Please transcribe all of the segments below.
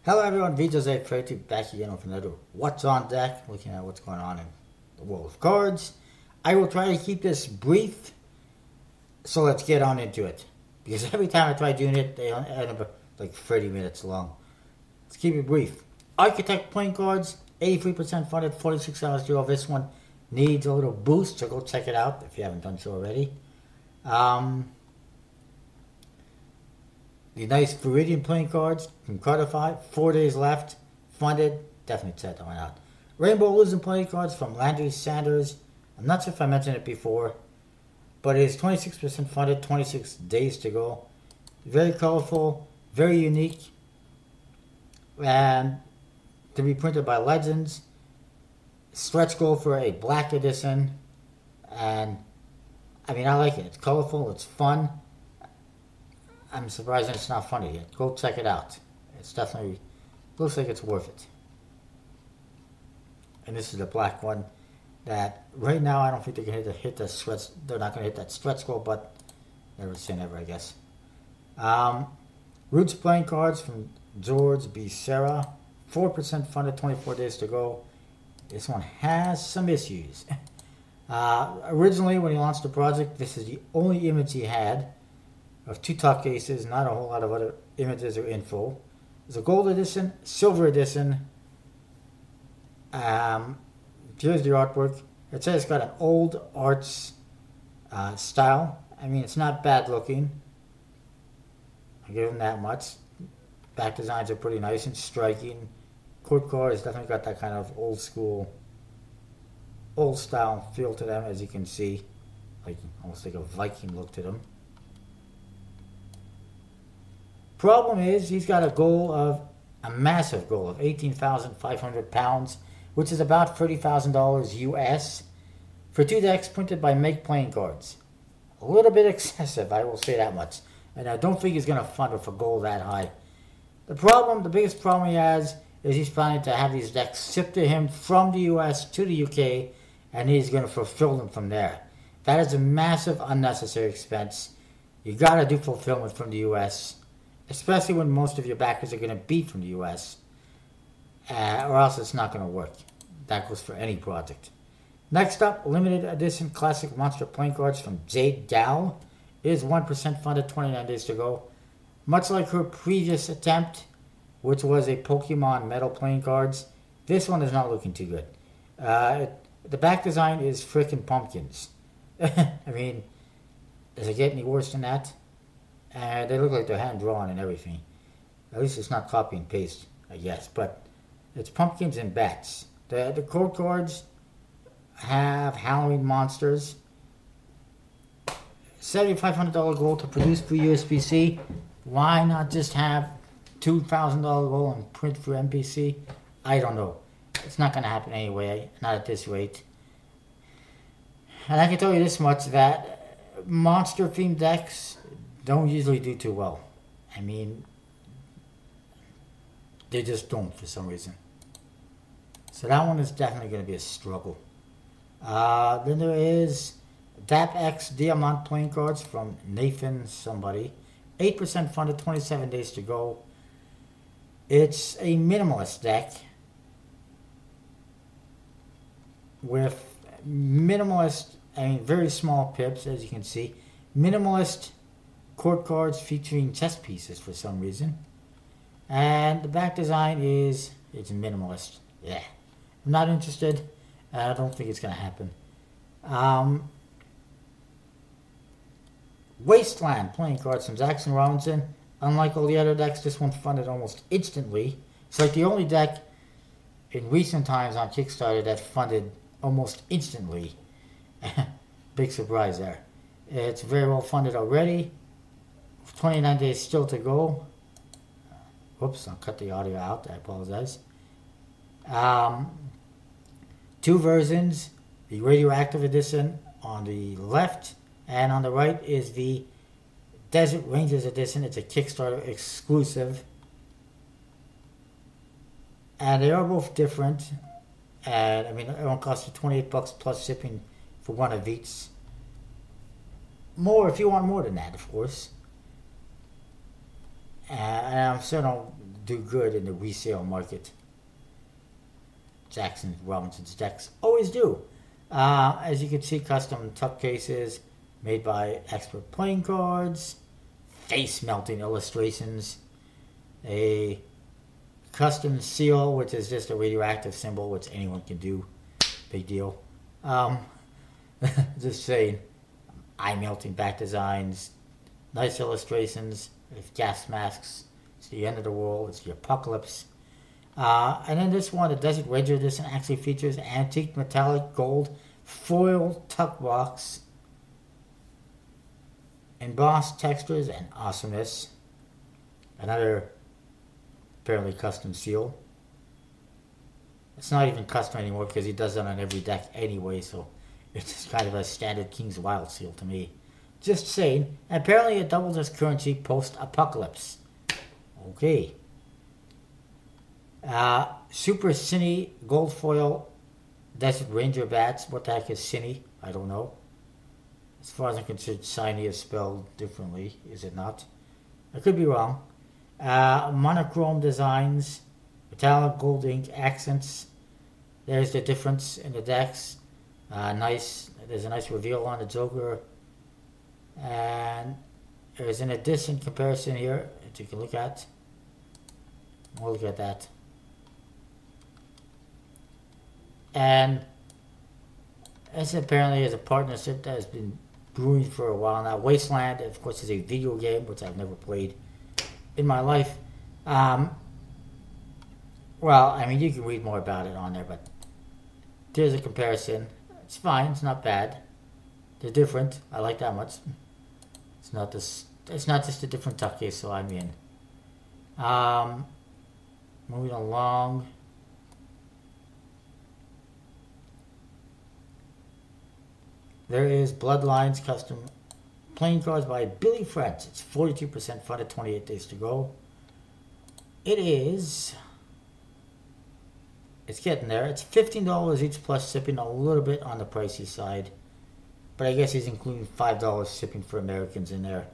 Hello everyone, VJose32 back again with another What's on Deck, looking at what's going on in the world of cards. I will try to keep this brief, so let's get on into it. Because every time I try doing it, they end up like 30 minutes long. Let's keep it brief. Architect playing cards, 83% funded, 46 hours to go. This one needs a little boost, so go check it out if you haven't done so already. The nice Viridian playing cards from Cardify, 4 days left, funded, definitely check that one out. Rainbow Illusion playing cards from Landry Sanders, I'm not sure if I mentioned it before, but it is 26% funded, 26 days to go. Very colorful, very unique, and to be printed by Legends. Stretch goal for a black edition, and I mean, I like it. It's colorful, it's fun. I'm surprised it's not funny yet. Go check it out. It's definitely, looks like it's worth it. And this is the black one that right now I don't think they're going to hit the stretch. They're not going to hit that stretch goal, but never say never, I guess. Roots playing cards from George B. Serra. 4% funded, 24 days to go. This one has some issues. Originally, when he launched the project, this is the only image he had of two top cases, not a whole lot of other images or info. There's a gold edition, silver edition. Here's the artwork. It says it's got an old arts style. I mean, it's not bad looking. I give them that much. Back designs are pretty nice and striking. Court card has definitely got that kind of old school, old style feel to them, as you can see. Like almost like a Viking look to them. Problem is, he's got a massive goal of 18,500 pounds, which is about $30,000 US, for two decks printed by Make Playing Cards. A little bit excessive, I will say that much. And I don't think he's going to fund with a goal that high. The biggest problem he has, is he's planning to have these decks shipped to him from the US to the UK, and he's going to fulfill them from there. That is a massive unnecessary expense. You got to do fulfillment from the US. Especially when most of your backers are going to be from the US, or else it's not going to work. That goes for any project. Next up, limited edition classic monster playing cards from Jade Gal. It is 1% funded, 29 days to go. Much like her previous attempt, which was a Pokemon metal playing cards, this one is not looking too good. The back design is frickin' pumpkins. I mean, does it get any worse than that? They look like they're hand-drawn and everything. At least it's not copy and paste, I guess. But it's pumpkins and bats. The code cards have Halloween monsters. $7,500 goal to produce for USB-C. Why not just have $2,000 goal and print for MPC? I don't know. It's not going to happen anyway, not at this rate. And I can tell you this much, that monster-themed decks don't usually do too well. I mean, they just don't for some reason. So that one is definitely going to be a struggle. Then there is DAPX Diamond playing cards from Nathan somebody. 8% funded, 27 days to go. It's a minimalist deck with very small pips, as you can see. Minimalist court cards featuring chess pieces for some reason. And the back design it's minimalist. Yeah. I'm not interested. I don't think it's going to happen. Wasteland playing cards from Jackson Robinson. Unlike all the other decks, this one funded almost instantly. It's like the only deck in recent times on Kickstarter that funded almost instantly. Big surprise there. It's very well funded already. 29 days still to go. Whoops, I'll cut the audio out. I apologize. Two versions. The Radioactive Edition on the left, and on the right is the Desert Rangers Edition. It's a Kickstarter exclusive. And they are both different. And I mean, it won't cost you $28 plus shipping for one of each. More if you want more than that, of course. And I'm sure do good in the resale market. Jackson Robinson's decks always do. As you can see, custom tuck cases made by Expert Playing Cards, face melting illustrations, a custom seal, which is just a radioactive symbol, which anyone can do. Big deal. Just saying, eye melting back designs, nice illustrations, with gas masks. It's the end of the world. It's the apocalypse. And then this one, the Desert Ranger edition, actually features antique metallic gold foil tuck box, embossed textures and awesomeness. Another apparently custom seal. It's not even custom anymore because he does that on every deck anyway, so it's just kind of a standard King's Wild seal to me. Just saying. Apparently it doubles as currency post-apocalypse. Okay. Super Cine gold foil Desert Ranger bats. What the heck is Cine? I don't know. As far as I'm concerned, Cine is spelled differently, is it not? I could be wrong. Monochrome designs, metallic gold ink accents. There's the difference in the decks. Nice. There's a nice reveal on the Joker. And there's an edition comparison here that you can look at. We'll look at that. And this apparently is a partnership that has been brewing for a while now. Wasteland, of course, is a video game, which I've never played in my life. Well, I mean, you can read more about it on there, but there's a comparison. It's fine. It's not bad. They're different. I like that much. It's not this. It's not just a different tuck case, so I'm in. Moving along. There is Bloodlines custom playing cards by Billy French. It's 42% funded, 28 days to go. It is. It's getting there. It's $15 each plus shipping, a little bit on the pricey side. But I guess he's including $5 shipping for Americans in there.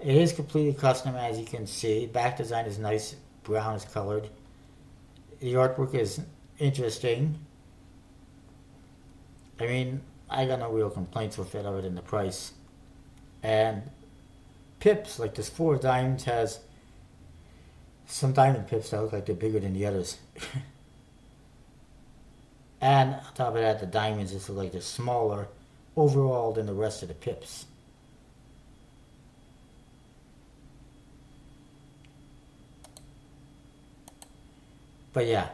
It is completely custom, as you can see. Back design is nice, brown is colored. The artwork is interesting. I mean, I got no real complaints with it other than the price. And pips, like this 4 of Diamonds has some diamond pips that look like they're bigger than the others. And on top of that, the diamonds just look like they're smaller overall than the rest of the pips. But yeah,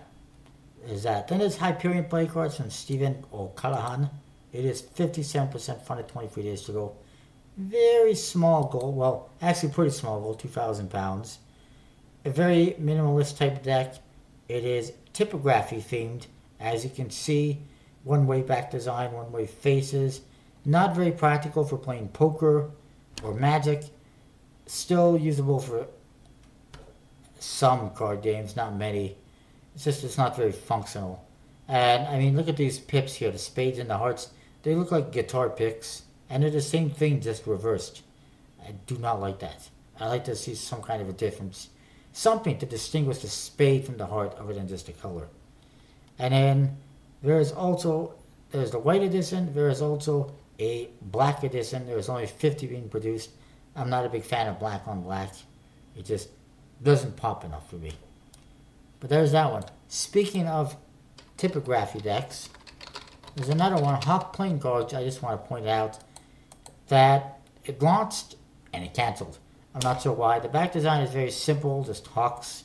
there's that. Then there's Hyperion play cards from Stephen O'Callaghan. It is 57% funded, 23 days to go. Very small goal. Well, actually pretty small goal, 2,000 pounds. A very minimalist type deck. It is typography themed. As you can see, one-way back design, one-way faces. Not very practical for playing poker or Magic. Still usable for some card games, not many. It's just it's not very functional. And I mean, look at these pips here, the spades and the hearts. They look like guitar picks, and they're the same thing, just reversed. I do not like that. I like to see some kind of a difference. Something to distinguish the spade from the heart other than just the color. And then there's the white edition. There is also a black edition. There's only 50 being produced. I'm not a big fan of black on black. It just doesn't pop enough for me. But there's that one. Speaking of typography decks, there's another one, Hawk Playing Cards. I just want to point out that it launched and it canceled. I'm not sure why. The back design is very simple, just hawks.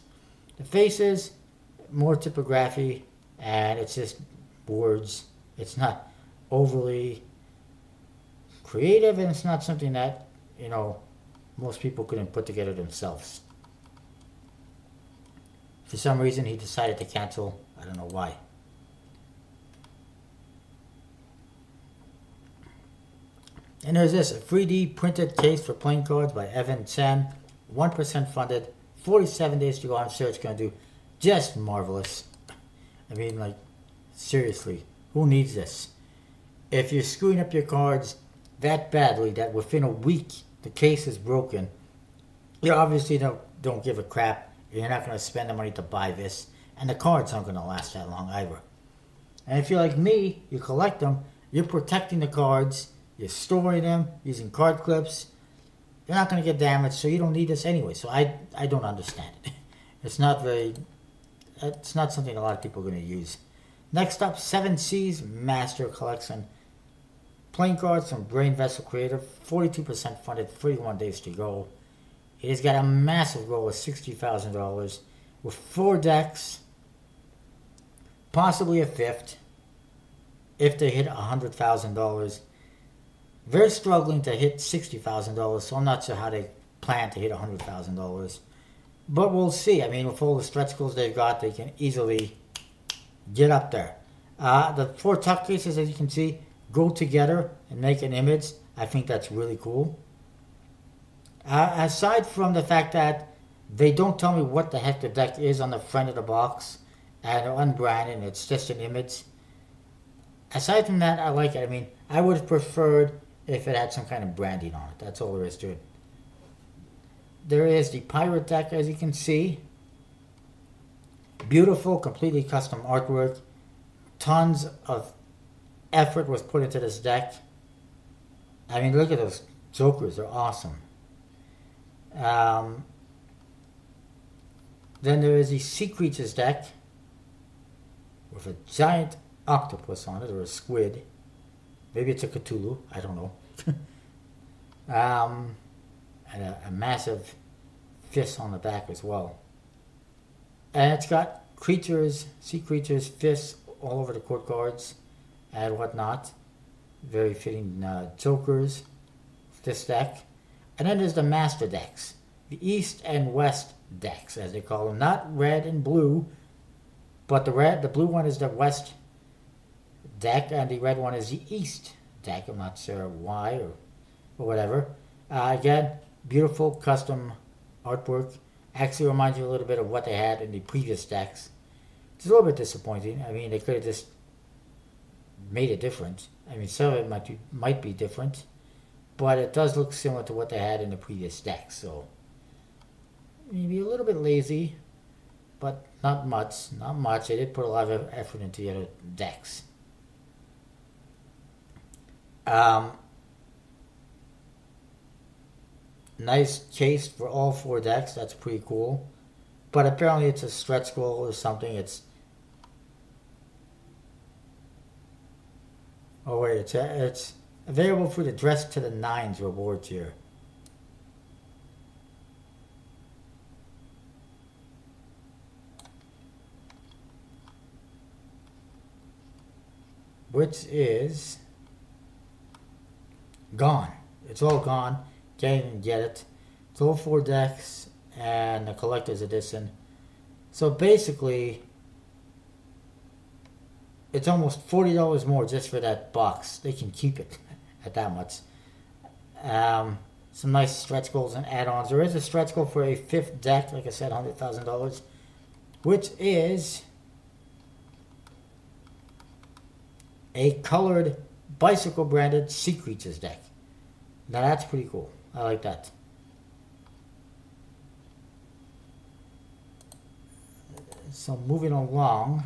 The faces, more typography, and it's just words. It's not overly creative, and it's not something that, you know, most people couldn't put together themselves. For some reason, he decided to cancel. I don't know why. And there's this, a 3D printed case for playing cards by Evan Chen. 1% funded, 47 days to go. I'm sure it's going to do just marvelous. I mean, like, seriously, who needs this? If you're screwing up your cards that badly that within a week the case is broken, you obviously don't give a crap You're not going to spend the money to buy this, and the cards aren't going to last that long either. And if you're like me, you collect them, you're protecting the cards, you're storing them using card clips. They're not going to get damaged, so you don't need this anyway. So I don't understand it. It's not something a lot of people are going to use. Next up, 7 Seas Master Collection. Playing cards from Brain Vessel Creative, 42% funded, 31 days to go. It has got a massive goal of $60,000 with 4 decks, possibly a 5th, if they hit $100,000. They're struggling to hit $60,000, so I'm not sure how they plan to hit $100,000. But we'll see. I mean, with all the stretch goals they've got, they can easily get up there. The 4 tuck cases, as you can see, go together and make an image. I think that's really cool. Aside from the fact that they don't tell me what the heck the deck is on the front of the box, and they're unbranded, and it's just an image. Aside from that, I like it. I mean, I would have preferred if it had some kind of branding on it. That's all there is to it. There is the Pirate deck, as you can see. Beautiful, completely custom artwork. Tons of effort was put into this deck. I mean, look at those jokers. They're awesome. Then there is the Sea Creatures deck with a giant octopus on it, or a squid. Maybe it's a Cthulhu. I don't know. And a massive fist on the back as well. And it's got creatures, sea creatures, fists all over the court cards and whatnot. Very fitting jokers, this deck. And then there's the master decks. The East and West decks, as they call them. Not red and blue, but the blue one is the West deck, and the red one is the East deck. I'm not sure why or whatever. Again, beautiful custom artwork. Actually reminds you a little bit of what they had in the previous decks. It's a little bit disappointing. I mean, they could have just made it different. I mean, some of it might be different, but it does look similar to what they had in the previous decks. So maybe a little bit lazy, but not much. Not much. They did put a lot of effort into the other decks. Nice case for all 4 decks. That's pretty cool. But apparently it's a stretch goal or something. Oh wait, it's available for the Dress to the Nines rewards here. Which is gone. It's all gone. Can't even get it. It's all 4 decks and the collector's edition. So basically, it's almost $40 more just for that box. They can keep it at that much. Some nice stretch goals and add-ons. There is a stretch goal for a 5th deck, like I said, $100,000, which is a colored bicycle branded Sea Creatures deck. Now that's pretty cool. I like that. So moving along.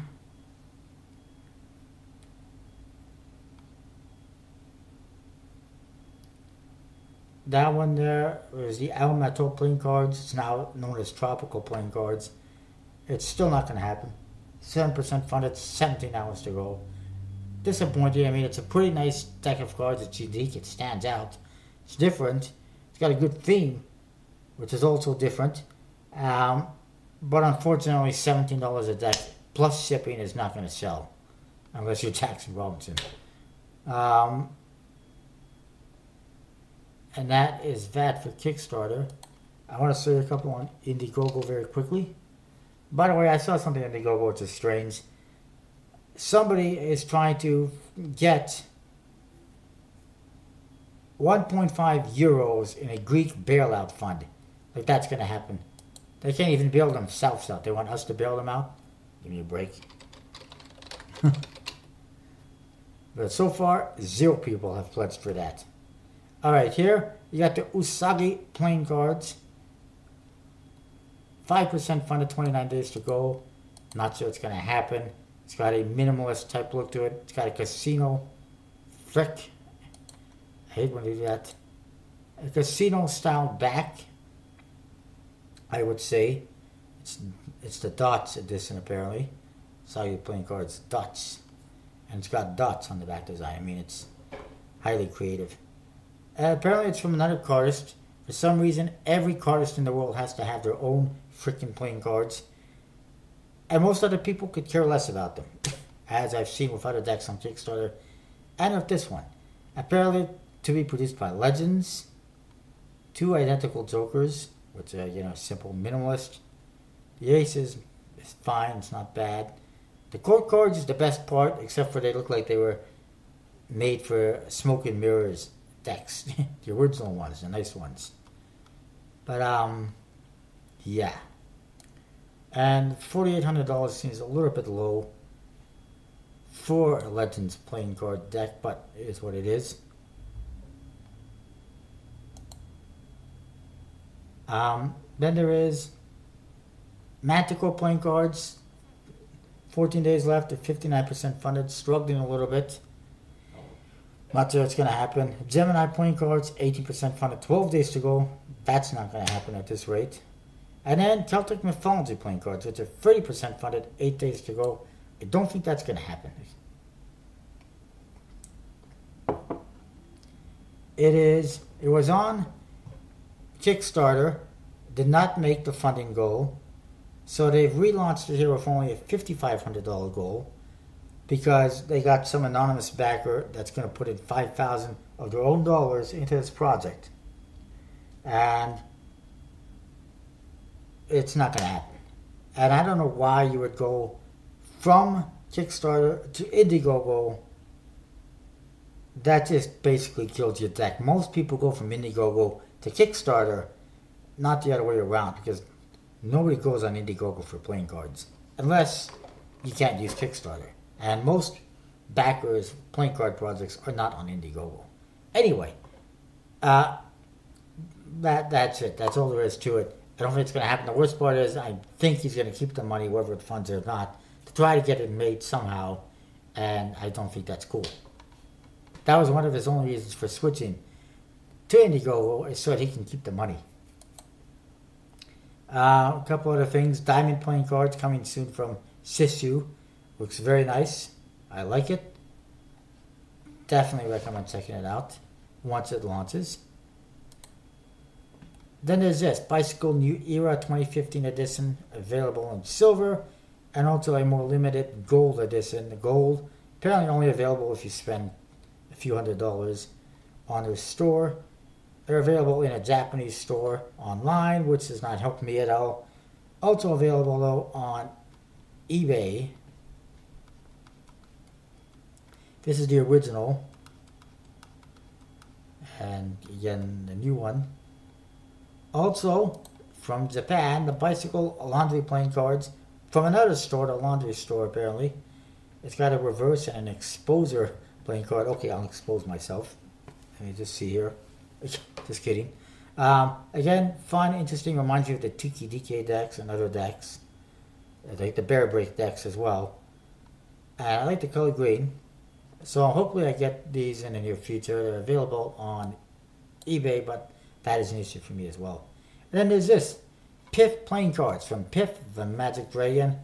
That one there is the Elemental playing cards. It's now known as Tropical playing cards. It's still not going to happen. 7% funded, 17 hours to go. Disappointing. I mean, it's a pretty nice deck of cards. It's unique. It stands out. It's different. It's got a good theme, which is also different. But unfortunately, $17 a deck plus shipping is not going to sell unless you're Jackson Robinson. And that is that for Kickstarter. I want to show you a couple on Indiegogo very quickly. By the way, I saw something on Indiegogo which is strange. Somebody is trying to get 1.5 euros in a Greek bailout fund. Like that's going to happen. They can't even bail themselves out. They want us to bail them out? Give me a break. But so far, 0 people have pledged for that. Alright, here you got the Usagi playing cards. 5% funded, 29 days to go. Not sure it's going to happen. It's got a minimalist type look to it. It's got a casino frick. I hate when they do that. A casino style back, I would say. It's the dots edition apparently. That's how you're playing cards, dots. And it's got dots on the back design. I mean, it's highly creative. Apparently it's from another cardist. For some reason, every cardist in the world has to have their own freaking playing cards. And most other people could care less about them. As I've seen with other decks on Kickstarter. And with this one. Apparently to be produced by Legends. 2 identical jokers. Which are, simple minimalist. The aces is fine. It's not bad. The court cards is the best part. Except for they look like they were made for Smoke and Mirrors decks. The original ones. The nice ones. But, yeah. And $4,800 seems a little bit low for a Legends playing card deck, but it is what it is. Then there is Manticore playing cards. 14 days left at 59% funded. Struggling a little bit. Not sure it's going to happen. Gemini playing cards, 18% funded. 12 days to go. That's not going to happen at this rate. And then Celtic Mythology playing cards, which are 30% funded, 8 days to go. I don't think that's going to happen. It was on Kickstarter, did not make the funding goal, so they've relaunched it here with only a $5,500 goal because they got some anonymous backer that's going to put in $5,000 of their own dollars into this project. And it's not going to happen. And I don't know why you would go from Kickstarter to Indiegogo. That just basically kills your deck. Most people go from Indiegogo to Kickstarter, not the other way around, because nobody goes on Indiegogo for playing cards. Unless you can't use Kickstarter. And most backers, playing card projects, are not on Indiegogo. Anyway, that's it. That's all there is to it. I don't think it's going to happen. The worst part is I think he's going to keep the money, whether it funds it or not, to try to get it made somehow, and I don't think that's cool. That was one of his only reasons for switching to Indiegogo, is so that he can keep the money. A couple other things. Diamond playing cards coming soon from Sisu. Looks very nice. I like it. Definitely recommend checking it out once it launches. Then there's this, Bicycle New Era 2015 edition, available in silver, and also a more limited gold edition. The gold, apparently only available if you spend a few $100s on their store. They're available in a Japanese store online, which does not help me at all. Also available, though, on eBay. This is the original. And again, the new one. Also, from Japan, the Bicycle Laundry playing cards from another store, the laundry store apparently. It's got a reverse and an exposer playing card. Okay, I'll expose myself. Let me just see here. Just kidding. Again, fun, interesting, reminds you of the Tiki DK decks and other decks. Like the Bear Break decks as well. And I like the color green. So hopefully I get these in the near future. They're available on eBay, but that is an issue for me as well. And then there's this, Piff playing cards from Piff, the Magic Dragon.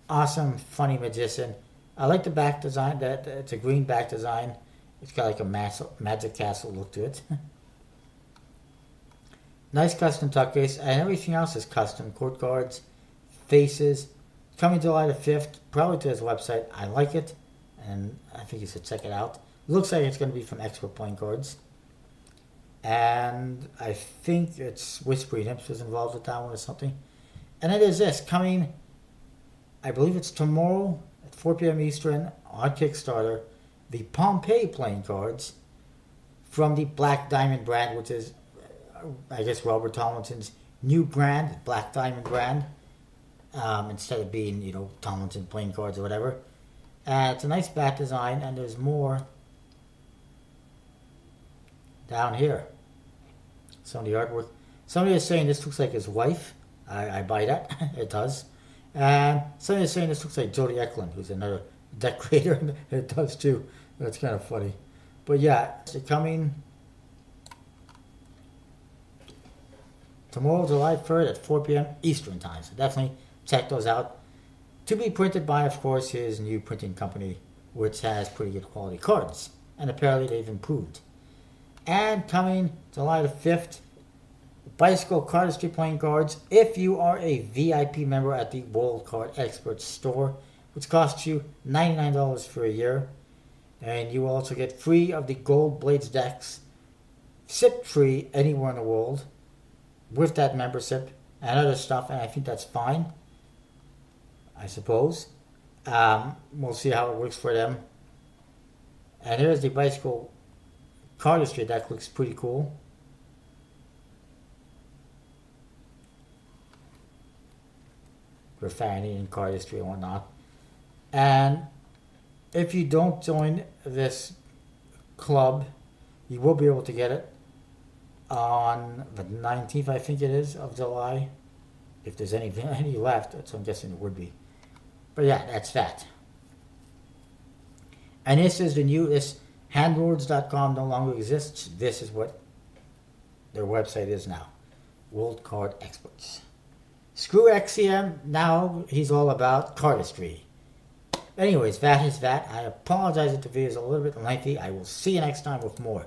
Awesome, funny magician. I like the back design. That it's a green back design. It's got like a Magic Castle look to it. Nice custom tuck case, and everything else is custom. Court cards, faces. Coming July the 5th, probably to his website. I like it, and I think you should check it out. Looks like it's going to be from Expert Playing Cards. And I think it's Whispering Imps was involved with that one or something. And it is this, coming, I believe it's tomorrow at 4 p.m. Eastern on Kickstarter, the Pompeii playing cards from the Black Diamond brand, which is, I guess, Robert Tomlinson's new brand, Black Diamond brand, instead of being, Tomlinson playing cards or whatever. It's a nice back design, and there's more down here. Some of the artwork. Somebody is saying this looks like his wife. I buy that. It does. And somebody is saying this looks like Jody Eklund, who's another deck creator. It does too. That's kind of funny. But yeah, it's coming tomorrow, July 3rd at 4 p.m. Eastern Time. So definitely check those out. To be printed by, of course, his new printing company, which has pretty good quality cards. And apparently they've improved. And coming July the 5th, Bicycle Cardistry playing cards. If you are a VIP member at the World Card Experts store, which costs you $99 for a year. And you will also get free of the Gold Blades decks, SIP free anywhere in the world with that membership and other stuff. And I think that's fine, I suppose. We'll see how it works for them. And here's the Bicycle Cardistry deck. Looks pretty cool. Profanity and cardistry and whatnot. And if you don't join this club, you will be able to get it on the 19th, I think it is, of July. If there's any left, so I'm guessing it would be. But yeah, that's that. And this is the new, this handlords.com no longer exists. This is what their website is now. World Card Experts. Screw XCM, now he's all about cardistry. Anyways, that is that. I apologize if the video is a little bit lengthy. I will see you next time with more.